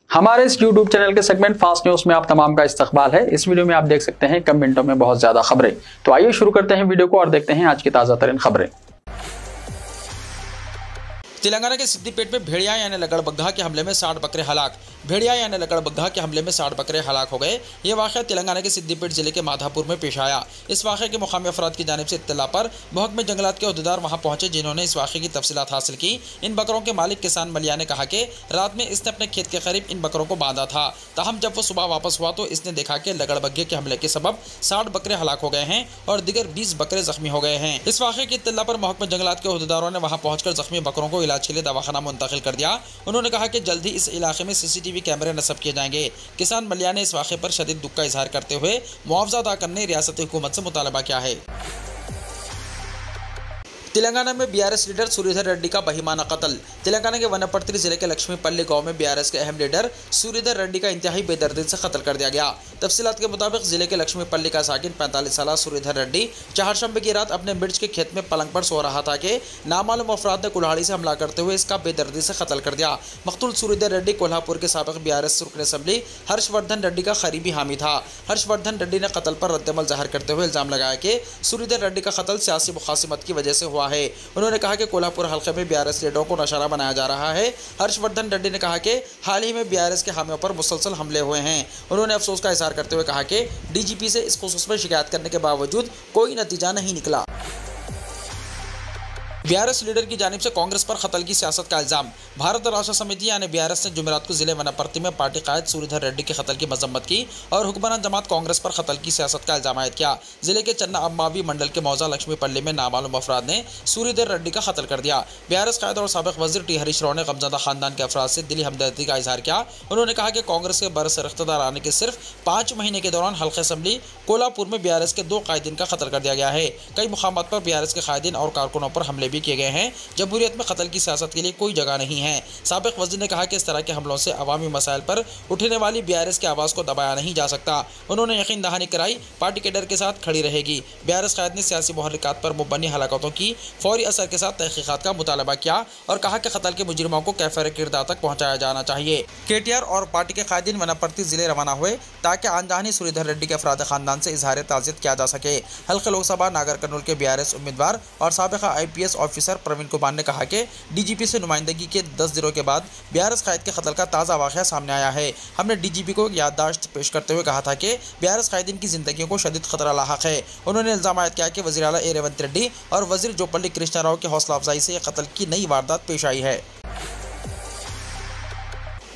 हमारे इस YouTube channel के सेगमेंट फास्ट न्यूज में आप तमाम का इस्तकबाल है। इस वीडियो में आप देख सकते हैं कम मिनटों में बहुत ज्यादा खबरें। तो आइए शुरू करते हैं वीडियो को और देखते हैं आज की ताजा तरीन खबरें। तेलंगाना के सिद्दीपेट में भेड़िया यानी लगड़बग्घा के हमले में 60 बकरे हलाक। भेड़िया यानी लगड़बग्घा के हमले में 60 बकरे हलाक हो गए। ये वाक़या तेलंगाना के सिद्दीपेट जिले के माधापुर में पेश आया। इस वाक़े के मुकामी अफराद की जानिब से इत्तला पर महकमे जंगलात के अहदेदार वहां पहुंचे, जिन्होंने इस वाक़े की तफसीलात हासिल की। इन बकरों के मालिक किसान मलिया ने कहा कि रात में इसने अपने खेत के करीब इन बकरों को बांधा था। ताहम जब वो सुबह वापस हुआ तो इसने देखा कि लगड़बग्घे के हमले के सबब 60 बकरे हलाक हो गए हैं और दिगर 20 बकरे जख्मी हो गए हैं। इस वाक़े की इत्तला पर महकमे जंगलात के अहदेदारों ने वहां पहुंचकर जख्मी बकरों को इलाज के लिए दवाखाना मुंतकिल कर दिया। उन्होंने कहा कि जल्द ही इस इलाके में CCTV कैमरे नस्ब किए जाएंगे। किसान मलिया ने इस वाक़े पर शदीद दुख का इजहार करते हुए मुआवजा अदा करने रियासती हुकूमत से मुतालबा किया है। तेलंगाना में BRS लीडर सूर्यधर रेड्डी का बहिमाना कत्ल। तेलंगाना के वनपर्ती जिले के लक्ष्मीपल्ली गांव में BRS के अहम लीडर सूर्यधर रेड्डी का इंतहाई बेदर्दी से कत्ल कर दिया गया। तफसीलात के मुताबिक जिले के लक्ष्मीपल्ली का साकिन 45 साल सूर्यधर रेड्डी चारशंबे की रात अपने मिर्च के खेत में पलंग पर सो रहा था कि नामालूम अफराद ने कुल्हाड़ी से हमला करते हुए इसका बेदर्दी से कत्ल कर दिया। मकतूल सूर्यधर रेड्डी कोल्हापुर के साबिक BRS रुकन असम्बली हर्षवर्धन रेड्डी का करीबी हामी था। हर्षवर्धन रेड्डी ने कत्ल पर रद्दमल जाहिर करते हुए इल्जाम लगाया कि सूर्यधर रेड्डी का कत्ल सियासी मुखासिमत की वजह से हुआ है। उन्होंने कहा कि कोल्हापुर हल्के में BRS लीडरों को नशारा बनाया जा रहा है। हर्षवर्धन रेड्डी ने कहा कि हाल ही में BRS के हामियों पर मुसलसल हमले हुए हैं। उन्होंने अफसोस का इजहार करते हुए कहा कि DGP से इस खुसूस में शिकायत करने के बावजूद कोई नतीजा नहीं निकला। BRS लीडर की जानिब से कांग्रेस पर कत्ल की सियासत का इल्जाम। भारत राष्ट्र समिति यानी BRS ने जुमेरात को जिले वनपर्ती में पार्टी कायद सूर्यधर रेड्डी के कत्ल की मजम्मत की और हुक्मरान जमात कांग्रेस पर कत्ल की सियासत का इल्जाम आयद किया। जिले के चन्ना अम्मावी मंडल के मौजा लक्ष्मीपल्ली में नामालूम अफराद ने सूर्यधर रेड्डी का कत्ल कर दिया। BRS कायद और साबिक वजीर T हरीश राव ने गमजदा खानदान के अफराद से दिली हमदर्दी का इजहार किया। उन्होंने कहा कि कांग्रेस के बरसर इख्तियार आने के सिर्फ 5 महीने के दौरान हल्के असम्बली कोल्हापुर में BRS के 2 कायदीन का कत्ल कर दिया गया है। कई मुकामात पर BRS के कायदीन और कारकुनों पर हमले भी किए गए हैं। जमहूरियत में कत्ल की सियासत के लिए कोई जगह नहीं है। साबिक वज़ीर ने कहा कि इस तरह के हमलों से अवामी मसाइल पर उठने वाली BRS की आवाज़ को दबाया नहीं जा सकता। उन्होंने यकीन दहानी कराई पार्टी के डर के साथ खड़ी रहेगी। BRS कायद ने सियासी मुहर्रिकात पर मुबनी हलाकतों की फौरी असर के साथ तहकीकात का मुतालबा किया और कहा कि कत्ल के मुजरिमों को कैफर किरदार तक पहुँचाया जाना चाहिए। KTR और पार्टी के कायदीन वनपर्ती जिले रवाना हुए ताकि आनजानी सूर्यधर रेड्डी के अफराद खानदान से इजहार ताज़ियत किया जा सके। हल्के लोकसभा नागर कर्नूल के BRS उम्मीदवार और साबिका IPS ऑफिसर प्रवीण कुमार ने कहा कि DGP से नुमाइंदगी के 10 दिनों के बाद BRS कायद के कत्ल का ताज़ा वाक़या सामने आया है। हमने DGP को याददाश्त पेश करते हुए कहा था कि BRS कायदीन की ज़िंदगियों को शदीद खतरा लाहक है। उन्होंने इल्ज़ाम आयद किया कि वज़ीर आला A रेवंत रेड्डी और वज़ीर जोपल्ली कृष्णा राव की हौसला अफजाई से कत्ल की नई वारदात पेश आई है।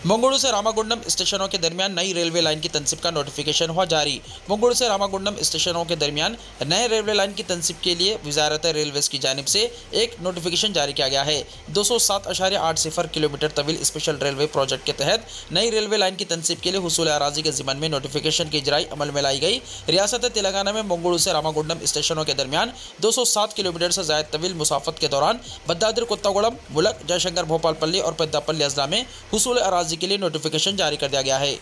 मंगळूर से रामागुंडम स्टेशनों के दरमियान नई रेलवे लाइन की तनसीब का नोटिफिकेशन हुआ जारी। मंगळूर से रामागुंडम स्टेशनों के दरमियान नए रेलवे लाइन की तनसीब के लिए वजारत रेलवेज की जानिब से एक नोटिफिकेशन जारी किया गया है। 207.80 किलोमीटर तवील स्पेशल रेलवे प्रोजेक्ट के तहत नई रेलवे लाइन की तनसीब के लिए हुसूल अराजी के ज़िमन में नोटिफिकेशन की इजराई अमल में लाई गई। रियासत तेलंगाना में मंगळूर से रामागुंडम स्टेशनों के दरमियान 207 किलोमीटर से ज़ायद तवील मुसाफत के दौरान भद्राद्री कोत्तागुड़म, मुलक, जयशंकर भोपालपल्ली और पेद्दापल्ली अजला में हुसूल अराजी के लिए नोटिफिकेशन जारी कर दिया गया है।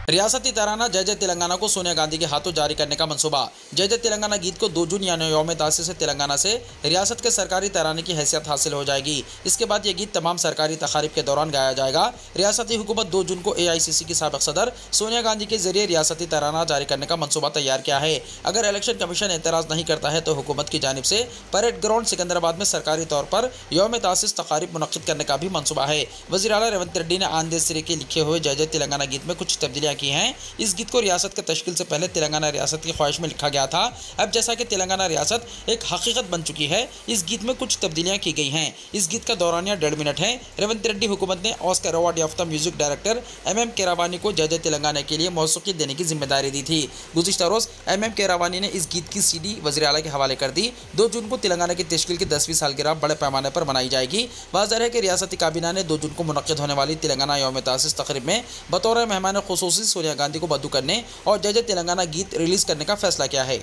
रियासती तराना जय जय तेलंगाना को सोनिया गांधी के हाथों जारी करने का मंसूबा। जय जय तेलंगाना गीत को 2 जून यानी यौम तासीस से तेलंगाना से रियासत के सरकारी तराने की हैसियत हासिल हो जाएगी। इसके बाद यह गीत तमाम सरकारी तकारीब के दौरान गाया जाएगा। रियासती हुकूमत 2 जून को AICC की साबिक सदर सोनिया गांधी के जरिए रियासती तराना जारी करने का मंसूबा तैयार किया है। अगर इलेक्शन कमीशन एतराज़ नहीं करता है तो हुकूमत की जानिब से परेड ग्राउंड सिकंदराबाद में सरकारी तौर पर यौम तासीस तकारीब मुनक्किद करने का भी मंसूबा है। वज़ीर आला रेवंत रेड्डी ने आंदे सिरे के लिखे हुए जय जय तेलंगाना गीत में कुछ तब्दीलियाँ की हैं। इस गीत को रियासत के तश्कील से पहले तेलंगाना रियासत की ख्वाहिश में लिखा गया था। अब जैसा कि तेलंगाना रियासत एक हकीकत बन चुकी है, इस गीत में कुछ तब्दीलियाँ की गई हैं। इस गीत का दौरानिया 1.5 मिनट है। रेवंत रेड्डी हुकूमत ने ऑस्कर अवार्ड याफ्ता म्यूजिक डायरेक्टर MM केरावानी को जय जय तेलंगाना के लिए मौसीकी देने की जिम्मेदारी दी थी। गुज़िश्ता रोज़ MM केरावानी ने इस गीत की CD वज़ीर आला के हवाले कर दी। 2 जून को तेलंगाना की तश्कील की 10वीं सालगिरह बड़े पैमाने पर मनाई जाएगी। वाज़ेह है कि रियासती काबीना ने 2 जून को मुनक्किद होने वाली तेलंगाना यौम तासीस तकरीब में बतौर मेहमान खुसूसी सोनिया गांधी को बदू करने और जय जय तेलंगाना गीत रिलीज करने का फैसला किया है।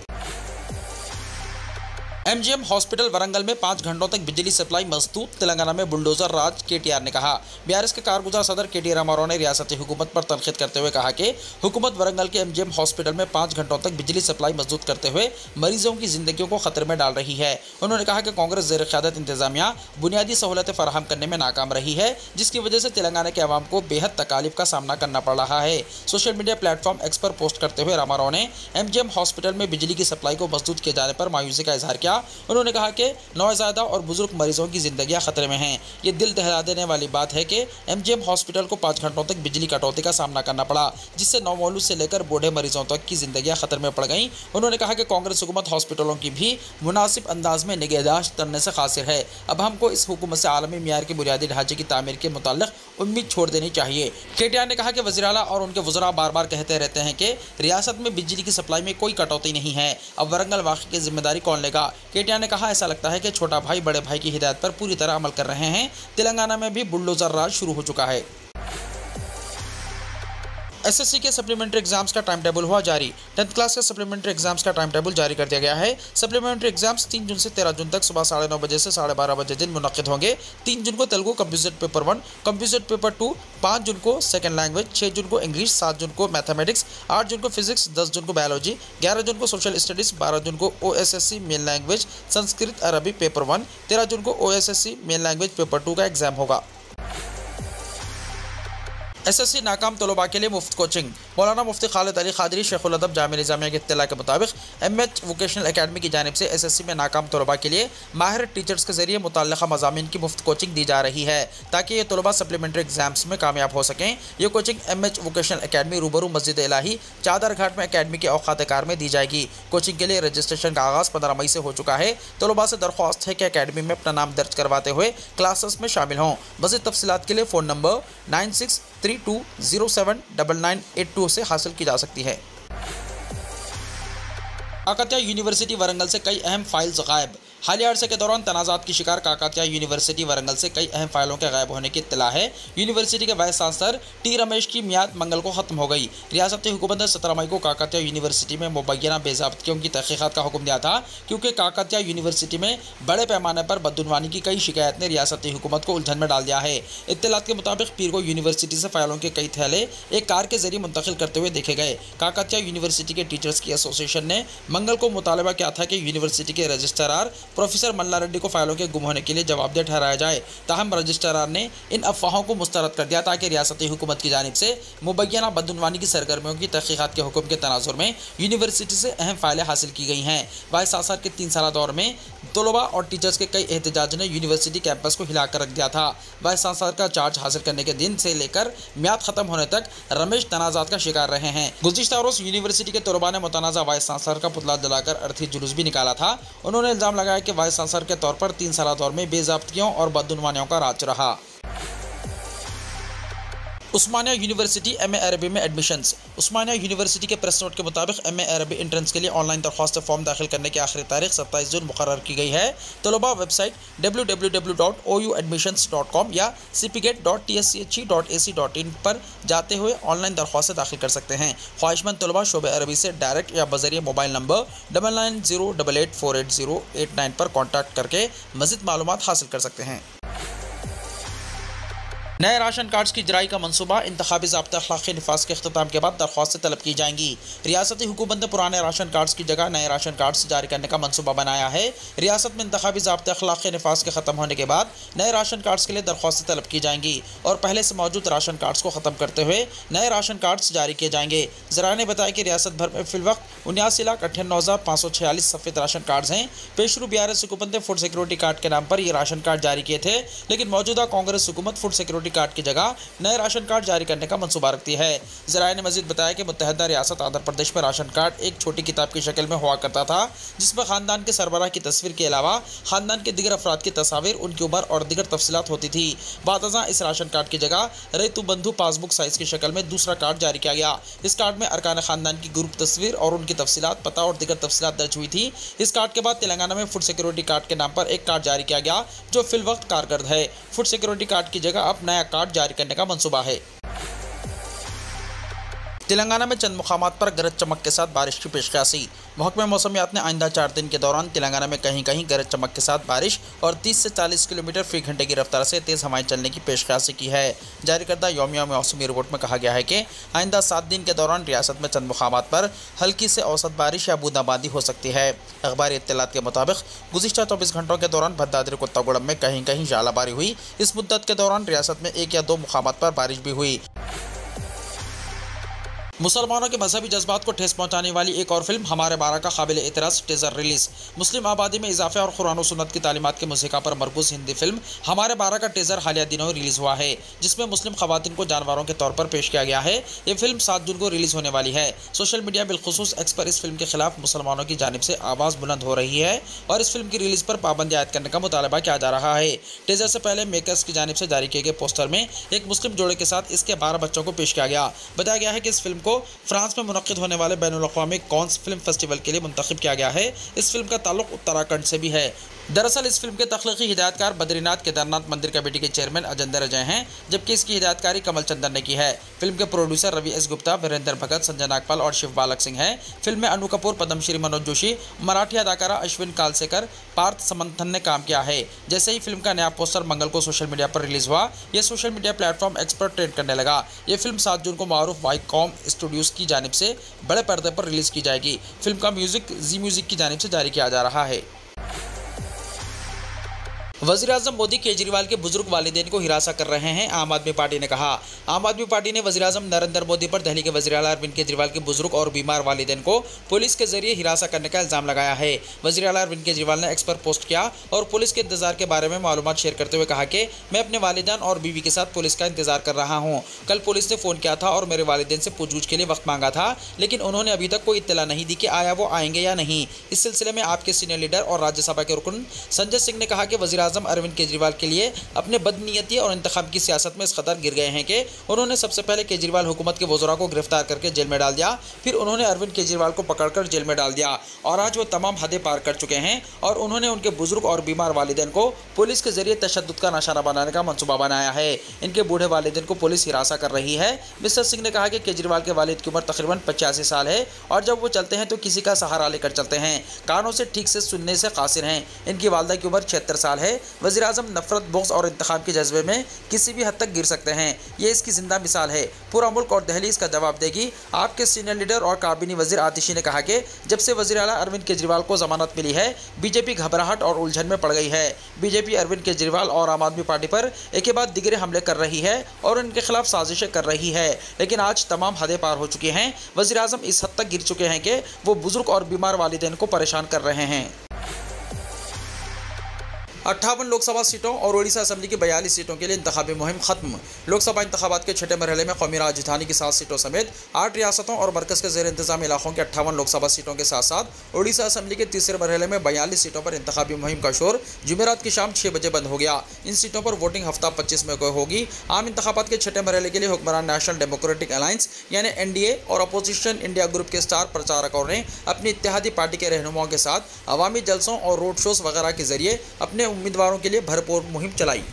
एमजीएम हॉस्पिटल वरंगल में 5 घंटों तक बिजली सप्लाई मजबूत, तेलंगाना में बुलडोजर राज, केटीआर ने कहा। बीआरएस के कारगुजार सदर केटी रामाराव ने रियासती हुकूमत पर तनकीद करते हुए कहा कि हुकूमत वरंगल के एमजीएम हॉस्पिटल में 5 घंटों तक बिजली सप्लाई मजबूत करते हुए मरीजों की जिंदगियों को खतरे में डाल रही है। उन्होंने कहा कि कांग्रेस ज़ेर क़यादत इंतजामिया बुनियादी सहूलतें फराहम करने में नाकाम रही है, जिसकी वजह से तेलंगाना के अवाम को बेहद तकालीफ का सामना करना पड़ रहा है। सोशल मीडिया प्लेटफॉर्म एक्स पर पोस्ट करते हुए रामाराव ने एमजीएम हॉस्पिटल में बिजली की सप्लाई को मजबूत किए जाने पर मायूसी का इजहार किया। उन्होंने कहा कि नौज़ायदा और बुजुर्ग मरीजों की जिंदगियां खतरे में हैं। ये दिल दहला देने वाली बात है कि एमजीएम हॉस्पिटल को 5 घंटों तक बिजली कटौती का सामना करना पड़ा, जिससे नौमौलूद से लेकर बूढ़े मरीजों तक की जिंदगियां खतरे में पड़ गईं। उन्होंने कहा कि कांग्रेस हुकूमत हॉस्पिटलों की भी मुनासिब अंदाज में निगहदाश्त करने से कासिर है। अब हमको इस हुकूमत से आलमी मियार के बुनियादी ढांचे की तामीर के मुताल्लिक उम्मीद छोड़ देनी चाहिए। केटीआर ने कहा कि वज़ीर आला और उनके वज़रा बार बार कहते रहते हैं कि रियासत में बिजली की सप्लाई में कोई कटौती नहीं है, अब वरंगल वाक़े की जिम्मेदारी कौन लेगा। केटीआर ने कहा, ऐसा लगता है कि छोटा भाई बड़े भाई की हिदायत पर पूरी तरह अमल कर रहे हैं। तेलंगाना में भी बुलडोजर राज शुरू हो चुका है। एसएससी के सप्लीमेंट्री एग्जाम्स का टाइम टेबल हुआ जारी। 10th क्लास के सप्लीमेंट्री एग्जाम्स का टाइम टेबल जारी कर दिया गया है। सप्लीमेंट्री एग्जाम्स 3 जून से 13 जून तक सुबह 9:30 बजे से 12:30 बजे दिन मुनक्किद होंगे। 3 जून को Telugu computer paper 1, computer paper 2, 5 जून को सेकंड लैंग्वेज, 6 जून को इंग्लिश, 7 जून को मैथमेटिक्स, 8 जून को फिजिक्स, 10 जून को बायोलॉजी, 11 जून को सोशल स्टडीज़, 12 जून को ओएसएससी मेन लैंग्वेज संस्कृत अरबी पेपर 1, 13 जून को ओएसएससी मेन लैंग्वेज पेपर 2 का एग्जाम होगा। एसएससी नाकाम तलबा के लिए मुफ्त कोचिंग। मौलाना मुफ्ती खालिद अली कादरी शेखुल अदब जामिया निज़ामिया की इत्तला के मुताबिक एमएच वोकेशनल एकेडमी की जानिब से एसएससी में नाकाम तलबा के लिए माहिर टीचर्स के जरिए मुतल्लिक़ा मज़ामीन की मुफ्त कोचिंग दी जा रही है, ताकि ये तलबा सप्लीमेंट्री एग्जाम्स में कामयाब हो सकें। ये कोचिंग एमएच वोकेशनल एकेडमी रूबरू मस्जिद इलाही चादर घाट में एकेडमी के औकात कार में दी जाएगी। कोचिंग के लिए रजिस्ट्रेशन का आगाज़ 15 मई से हो चुका है। तलबा से दरख्वास्त है कि एकेडमी में अपना नाम दर्ज करवाते हुए क्लासेस में शामिल हों। मज़ीद तफसीलात के लिए फ़ोन नंबर 9632079982 से हासिल की जा सकती है। काकतिया यूनिवर्सिटी वरंगल से कई अहम फाइल्स गायब। हालिया अरसे के दौरान तनाज़ात की शिकार काकतिया यूनिवर्सिटी वरंगल से कई अहम फाइलों के गायब होने की इत्तला है। यूनिवर्सिटी के वाइस चांसलर टी रमेश की मियाद मंगल को ख़त्म हो गई। रियासती हुकूमत ने 17 मई को काकतिया यूनिवर्सिटी में मुबैना बेज़ाब्तियों की तहक़ीक़ात का हुक्म दिया था, क्योंकि काकतिया यूनिवर्सिटी में बड़े पैमाने पर बदउनवानी की कई शिकायत ने रियासती हुकूमत को उलझन में डाल दिया है। इत्तलात के मुताबिक पीर को यूनिवर्सिटी से फाइलों के कई थैले एक कार के जरिए मुंतकिल करते हुए देखे गए। काकतिया यूनिवर्सिटी के टीचर्स की एसोसिएशन ने मंगल को मुतालबा किया था कि यूनिवर्सिटी के रजिस्ट्रार प्रोफेसर मल्ला रेड्डी को फाइलों के गुम होने के लिए जवाबदेह ठहराया जाए। ताहम रजिस्ट्रार ने इन अफवाहों को मुस्तरद कर दिया, ताकि रियासती हुकूमत की जानिब से मुबैना बदउनवानी की सरगर्मियों की तहक़ीक़ात के हुक्म के तनाजुर में यूनिवर्सिटी से अहम फाइलें हासिल की गई हैं। वाइस चांसलर के 3 साला दौर में तलबा और टीचर्स के कई एहतजाज ने यूनिवर्सिटी कैंपस को हिला कर रख दिया था। वाइस चांसलर का चार्ज हासिल करने के दिन से लेकर म्याद खत्म होने तक रमेश तनाज़ात का शिकार रहे हैं। गुज़िश्ता रोज़ यूनिवर्सिटी के तलबा ने मुतनाज़ा वाइस चांसलर का पुतला जलाकर अर्थी जुलूस भी निकाला था। उन्होंने इल्ज़ाम लगाया कि वाइस चांसलर के तौर पर 3 साला दौर में बेज़ाब्तियों और बदउनवानियों का राज रहा। उस्मानिया यूनिवर्सिटी एमए अरबी में एडमिशन्स। उस्मानिया यूनिवर्सिटी के प्रेस नोट के मुताबिक एमए अरबी एंट्रेंस के लिए ऑनलाइन दरख्वास्त फॉर्म दाखिल करने की आखिरी तारीख 27 जून मुकर्रर की गई है। तलबा वेबसाइट www.ouadmissions.com या cpgate.tschhe.ac.in पर जाते हुए ऑनलाइन दरख्वास्त दाखिल कर सकते हैं। ख्वाहिशमंद तलबा शोबे अरबी से डायरेक्ट या बजरिए मोबाइल नंबर 9908848089 पर कॉन्टैक्ट करके मज़ीद मालूमात हासिल कर सकते हैं। नए राशन कार्ड्स की जराई का मनसूबा। इंतखाबी ज़ाब्ता अखलाक़ी निफाज के अख्तिताम के बाद दरख्वास्तें तलब की जाएंगी। रियासती हुकूमत ने पुराने राशन कार्ड्स की जगह नए राशन कार्ड्स जारी करने का मनसूबा बनाया है। रियासत में इंतखाबी ज़ाब्ता अखलाक़ी निफाज के ख़त्म होने के बाद नए राशन कार्ड्स के लिए दरख्वास्तें तलब की जाएंगी और पहले से मौजूद राशन कार्ड्स को ख़त्म करते हुए नए राशन कार्ड्स जारी किए जाएंगे। ज़राए ने बताया कि रियासत भर में फ़िलवक्त 79,98,546 सफ़ेद राशन कार्ड्स हैं। पेशरू बीआरएस हुकूमत ने फूड सिक्योरिटी कार्ड के नाम पर ये राशन कार्ड जारी किए थे, लेकिन मौजूदा कांग्रेस हुकूमत फूड सिक्योरिटी कार्ड की जगह नए राशन कार्ड जारी करने का मंसूबा रखती है। ज़राए ने मज़ीद बताया कि मुत्तहदा रियासत आंध्र प्रदेश में राशन कार्ड एक छोटी किताब की शक्ल में हुआ करता था, जिसमें ख़ानदान के सरबराह की तस्वीर के अलावा ख़ानदान के दीगर अफराद की तस्वीर, उनकी उम्र और दीगर तफसीलात होती थी। बादअज़ां इस राशन कार्ड की जगह रैतु बंधु पासबुक साइज़ की शक्ल में दूसरा कार्ड जारी किया गया। इस कार्ड में अरकान ख़ानदान की ग्रुप तस्वीर और उनकी तफसीलात, पता और दीगर तफसीलात दर्ज हुई थी। इस कार्ड के बाद तेलंगाना में फूड सिक्योरिटी कार्ड के नाम पर एक कार्ड जारी किया गया, जो फिलवक्त कारगर है। फूड सिक्योरिटी कार्ड की जगह अब नया कार्ड जारी करने का मंसूबा है। तेलंगाना में चंद मुकामात पर गरज चमक के साथ बारिश की पेशकशी। महकमे मौसमियात ने आइंदा 4 दिन के दौरान तेलंगाना में कहीं कहीं गरज चमक के साथ बारिश और 30 से 40 किलोमीटर फी घंटे की रफ्तार से तेज़ हवाएं चलने की पेशकशी की है। जारी करदा यौमिया मौसमी रिपोर्ट में कहा गया है कि आइंदा 7 दिन के दौरान रियासत में चंद मुकामात पर हल्की से औसत बारिश या बूंदाबांदी हो सकती है। अखबारी इत्तलात के मुताबिक गुज़िश्ता 24 घंटों के दौरान भद्दाद्री कोत्तागुड़म में कहीं कहीं झालाबारी हुई। इस मुद्दत के दौरान रियासत में 1 या 2 मुकामात पर बारिश भी हुई। मुसलमानों के मजहबी जज्बात को ठेस पहुंचाने वाली एक और फिल्म हमारे बारह का काबिल एतराज़ टीज़र रिलीज। मुस्लिम आबादी में इजाफे और कुरान और सुन्नत की तालीमात के मुसीका पर मरकूज हिंदी फिल्म हमारे बारह का टीज़र हालिया दिनों रिलीज हुआ है, जिसमें मुस्लिम खवातीन को जानवरों के तौर पर पेश किया गया है। ये फिल्म 7 जून को रिलीज होने वाली है। सोशल मीडिया बिलखुसूस एक्स पर इस फिल्म के खिलाफ मुसलमानों की जानिब से आवाज़ बुलंद हो रही है और इस फिल्म की रिलीज पर पाबंदी आयद करने का मुतालबा किया जा रहा है। टीज़र से पहले मेकर्स की जानिब से जारी किए गए पोस्टर में एक मुस्लिम जोड़े के साथ इसके 12 बच्चों को पेश किया गया। बताया गया है कि इस फिल्म को फ्रांस में मुनक्किद होने वाले बैनुल-अक़वामी कांस फिल्म फेस्टिवल के लिए मुंतखब किया गया है। इस फिल्म का ताल्लुक उत्तराखंड से भी है। दरअसल इस फिल्म के तख्लीकी हिदायतकार बद्रीनाथ केदारनाथ मंदिर कमेटी के चेयरमैन अजेंदर अजय हैं, जबकि इसकी हिदायतकारी कमल चंदर ने की है। फिल्म के प्रोड्यूसर रवि एस गुप्ता, वीरेंद्र भगत, संजय नागपाल और शिव बालक सिंह हैं। फिल्म में अनु कपूर, पद्मश्री मनोज जोशी, मराठी अदाकारा अश्विन कालसेकर, पार्थ समंथन ने काम किया है। जैसे ही फिल्म का नया पोस्टर मंगल को सोशल मीडिया पर रिलीज हुआ, यह सोशल मीडिया प्लेटफॉर्म एक्स पर ट्रेंड करने लगा। ये फिल्म 7 जून को मारूफ वाईकॉम स्टूडियोज की जानिब से बड़े पर्दे पर रिलीज की जाएगी। फिल्म का म्यूजिक जी म्यूजिक की जानिब से जारी किया जा रहा है। वज़ीर-ए-आज़म मोदी केजरीवाल के बुजुर्ग वालिदैन को हिरासा कर रहे हैं, आम आदमी पार्टी ने कहा। आम आदमी पार्टी ने वज़ीर-ए-आज़म नरेंद्र मोदी पर दिल्ली के वज़ीर-ए-आला अरविंद केजरीवाल के बुजुर्ग और बीमार वालिदैन को पुलिस के जरिए हिरासा करने का इल्ज़ाम लगाया है। वज़ीर-ए-आला अरविंद केजरीवाल ने एक्स पर पोस्ट किया और पुलिस के इंतजार के बारे में मालूमात शेयर करते हुए कहा कि मैं अपने वालिदैन और बीवी के साथ पुलिस का इंतजार कर रहा हूँ। कल पुलिस ने फ़ोन किया था और मेरे वालिदैन से पूछताछ के लिए वक्त मांगा था, लेकिन उन्होंने अभी तक कोई इत्तला नहीं दी कि आया वो आएंगे या नहीं। इस सिलसिले में आपके सीनियर लीडर और राज्यसभा के रुकन संजय सिंह ने कहा कि वज़ीर-ए-आज़म अरविंद केजरीवाल के लिए अपने बदनीयती और इंतखाब की सियासत में इस कदर गिर गए हैं कि उन्होंने सबसे पहले केजरीवाल हुकूमत के वज़रा को गिरफ्तार करके जेल में डाल दिया, फिर उन्होंने अरविंद केजरीवाल को पकड़कर जेल में डाल दिया और आज वो तमाम हदें पार कर चुके हैं और उन्होंने उनके बुजुर्ग और बीमार वालिदैन को पुलिस के जरिए तशद्दुद का निशाना बनाने का मंसूबा बनाया है। इनके बूढ़े वालिदैन को पुलिस हिरासा कर रही है। मिस्टर सिंह ने कहा कि केजरीवाल के वालिद की उम्र तकरीबन 85 साल है और जब वो चलते हैं तो किसी का सहारा लेकर चलते हैं। कानों से ठीक से सुनने से कासिर हैं। इनकी वालदा की उम्र 76 साल है। वज़ीर-ए-आज़म नफरत, बुग़्ज़ और इंतखाब के जज्बे में किसी भी हद तक गिर सकते हैं। ये इसकी जिंदा मिसाल है। पूरा मुल्क और दिल्ली इसका जवाब देगी। आपके सीनियर लीडर और काबिनी वजीर आतिशी ने कहा कि जब से वज़ीर-ए-आला अरविंद केजरीवाल को जमानत मिली है, बीजेपी घबराहट और उलझन में पड़ गई है। बीजेपी अरविंद केजरीवाल और आम आदमी पार्टी पर एक के बाद दिगरे हमले कर रही है और उनके खिलाफ साजिशें कर रही है, लेकिन आज तमाम हदें पार हो चुकी हैं। वज़ीर-ए-आज़म इस हद तक गिर चुके हैं कि वो बुजुर्ग और बीमार वालिदैन को परेशान कर रहे हैं। 58 लोकसभा सीटों और ओडिशा असेंबली की 42 सीटों के लिए इंतखाबी मुहिम खत्म। लोकसभा इंतखाबात के छठे मरहले में कौमी राजधानी की 7 सीटों समेत 8 रियासतों और मरकज़ के ज़ेर इंतज़ाम इलाकों के 58 लोकसभा सीटों के साथ साथ ओडिशा असेंबली के तीसरे मरहले में 42 सीटों पर इंतखाबी मुहिम का शोर जुमेरात की शाम 6 बजे बंद हो गया। इन सीटों पर वोटिंग हफ्ता 25 मई को होगी। आम इंतखाबात के छठे मरहले के लिए हुक्मरान नेशनल डेमोक्रेटिक अलायंस यानी NDA और अपोजिशन इंडिया ग्रुप के स्टार प्रचारकों ने अपनी इत्तेहादी पार्टी के रहनुमाओं के साथ अवामी जलसों और रोड शोज़ वगैरह के जरिए अपने उम्मीदवारों के लिए भरपूर मुहिम चलाई।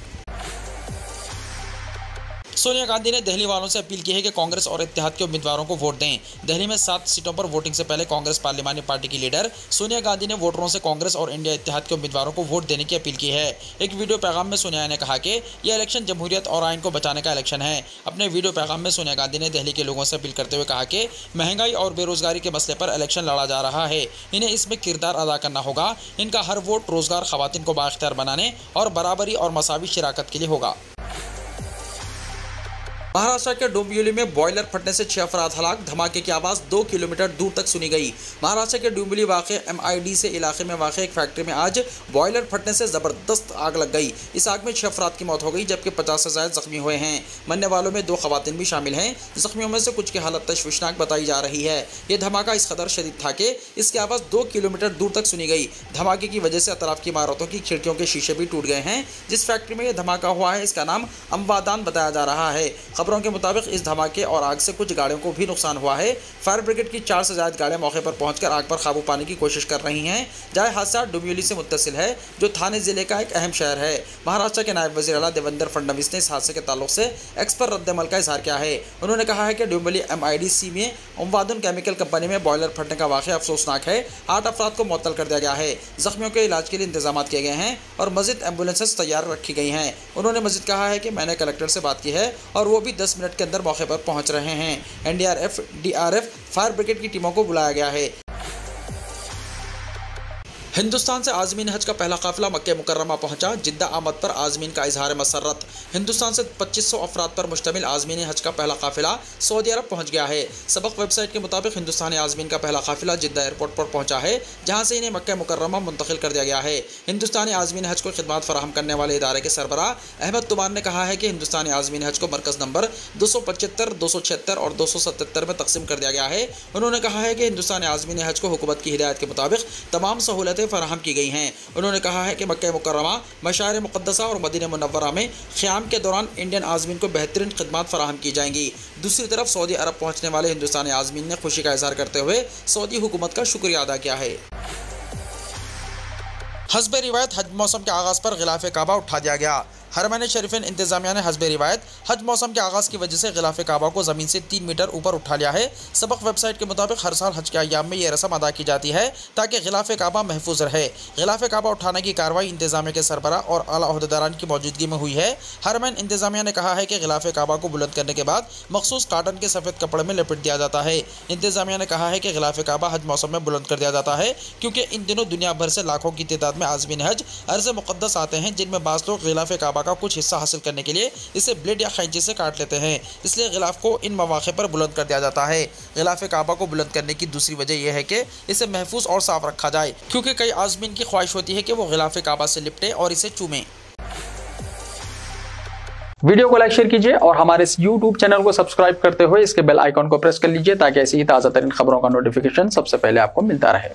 सोनिया गांधी ने दिल्ली वालों से अपील की है कि कांग्रेस और इत्तेहाद के उम्मीदवारों को वोट दें। दिल्ली में 7 सीटों पर वोटिंग से पहले कांग्रेस पार्लिमानी पार्टी की लीडर सोनिया गांधी ने वोटरों से कांग्रेस और इंडिया इत्तेहाद के उम्मीदवारों को वोट देने की अपील की है। एक वीडियो पैगाम में सोनिया ने कहा कि यह इलेक्शन जमहूरियत और आइन को बचाने का इलेक्शन है। अपने वीडियो पैगाम में सोनिया गांधी ने दिल्ली के लोगों से अपील करते हुए कहा कि महंगाई और बेरोजगारी के मसले पर इलेक्शन लड़ा जा रहा है, इन्हें इसमें किरदार अदा करना होगा। इनका हर वोट रोजगार, खवातीन को बाइख्तियार बनाने और बराबरी और मसावी शिराकत के लिए होगा। महाराष्ट्र के डोंबिवली में बॉयलर फटने से 6 अफराद हलाक। धमाके की आवाज़ 2 किलोमीटर दूर तक सुनी गई। महाराष्ट्र के डोंबिवली वाक़े MID से इलाके में वाक़े एक फैक्ट्री में आज बॉयलर फटने से ज़बरदस्त आग लग गई। इस आग में 6 अफराद की मौत हो गई, जबकि 50 से ज़्यादा जख्मी हुए हैं। मरने वालों में 2 खवातीन भी शामिल हैं। जख्मियों में से कुछ की हालत तशवीशनाक बताई जा रही है। यह धमाका इस कदर शदीद था कि इसकी आवाज़ 2 किलोमीटर दूर तक सुनी गई। धमाके की वजह से अतराफ की इमारतों की खिड़कियों के शीशे भी टूट गए हैं। जिस फैक्ट्री में यह धमाका हुआ है, इसका नाम अम्बादान बताया जा रहा है। खबरों के मुताबिक इस धमाके और आग से कुछ गाड़ियों को भी नुकसान हुआ है। फायर ब्रिगेड की 4 से ज्यादा गाड़ियां मौके पर पहुंचकर आग पर काबू पाने की कोशिश कर रही हैं। जय हादसा डोंबिवली से मुत्तसिल है, जो थाने जिले का एक अहम शहर है। महाराष्ट्र के नायब वजीर आला देवेंद्र फडणवीस ने इस हादसे के ताल्लुक से एक्स पर रद्द-ए-अमल का इजहार किया है। उन्होंने कहा है कि डोंबिवली MIDC में उम्वादुन केमिकल कंपनी में बॉयलर फटने का वाकया अफसोसनाक है। 8 अफराद को मुअत्तल कर दिया गया है। जख्मियों के इलाज के लिए इंतजाम किए गए हैं और मजीद एम्बुलेंसेस तैयार रखी गई हैं। उन्होंने मजीद कहा है कि मैंने कलेक्टर से बात की है और वो भी 10 मिनट के अंदर मौके पर पहुंच रहे हैं। NDRF, DRF, फायर ब्रिगेड की टीमों को बुलाया गया है। हिंदुस्तान से आज़मीन हज का पहला काफिला मक्के मुकर्रमा पहुंचा। जिद्दा आमद पर आज़मीन का इजहार मसर्रत। हिंदुस्तान से 2500 अफराद पर मुश्तमिल आज़मीन हज का पहला काफिला सऊदी अरब पहुंच गया है। सबक वेबसाइट के मुताबिक हिंदुस्तानी आज़मीन का पहला काफिला जिद्दा एयरपोर्ट पर पहुंचा है, जहां से इन्हें मक्का मुकर्रमा मुंतकिल कर दिया गया है। हिंदुस्तानी आज़मीन हज को खिदमत फराहम करने वाले इदारे के सरबराह अहमद तुमान ने कहा है कि हिंदुस्तानी आज़मीन हज को मरकज़ नंबर 275, 276 और 277 में तकसीम कर दिया गया है। उन्होंने कहा है कि हिंदुस्तानी आज़मीन हज को हुकूमत की हिदायत के मुताबिक तमाम सहूलतें फराहम की गई हैं। उन्होंने कहा है कि मक्का मुकर्रमा, मशार मुक़द्दसा और मदीना मुनव्वरा में क़याम के दौरान इंडियन आज़मीन को बेहतरीन खिदमत फराहम की जाएंगी। दूसरी तरफ सऊदी अरब पहुंचने वाले हिंदुस्तानी आज़मीन ने खुशी का इजहार करते हुए सऊदी हुकूमत का शुक्रिया अदा किया है। हस्बे रिवायत हज मौसम के आगाज़ पर गिलाफ़े काबा उठा दिया गया। हरमैन शरीफीन इंतजामिया ने हस्बे रिवायत हज मौसम के आगाज़ की वजह से गिलाफ़े काबा को ज़मीन से 3 मीटर ऊपर उठा लिया है। सबक वेबसाइट के मुताबिक हर साल हज के अय्याम में यह रस्म अदा की जाती है ताकि गिलाफ़े काबा महफूज रहे। गिलाफ़े काबा उठाने की कार्रवाई इंतजामिया के सरबराह और आला ओहदेदारान की मौजूदगी में हुई है। हरमैन इंतजामिया ने कहा है कि गिलाफ़े काबा को बुलंद करने के बाद मखसूस काटन के सफ़ेद कपड़े में लपेट दिया जाता है। इंतजामिया ने कहा है कि गिलाफ़े काबा हज मौसम में बुलंद कर दिया जाता है क्योंकि इन दिनों दुनिया भर से लाखों की तादाद में आज़मीन हज अर्ज़ मुक़द्दस आते हैं, जिनमें बाज़ लोग गिलाफ़े काबा का कुछ हिस्सा हासिल करने के लिए इसे ब्लेड या खैंची से काट लेते हैं। इसलिए गिलाफ को इन मौके पर बुलंद कर दिया जाता है। गिलाफ़े काबा को बुलंद करने की दूसरी वजह यह है कि इसे महफूज और साफ रखा जाए, क्योंकि कई आज़मीन की ख्वाहिश होती है कि वो गिलाफ़े काबा से लिपटे और इसे चूमें। वीडियो को लाइक शेयर कीजिए और हमारे इस YouTube चैनल को सब्सक्राइब करते हुए इसके बेल आइकॉन को प्रेस कर लीजिए ताकि ऐसी ही ताज़ा तरीन खबरों का नोटिफिकेशन सबसे पहले आपको मिलता रहे।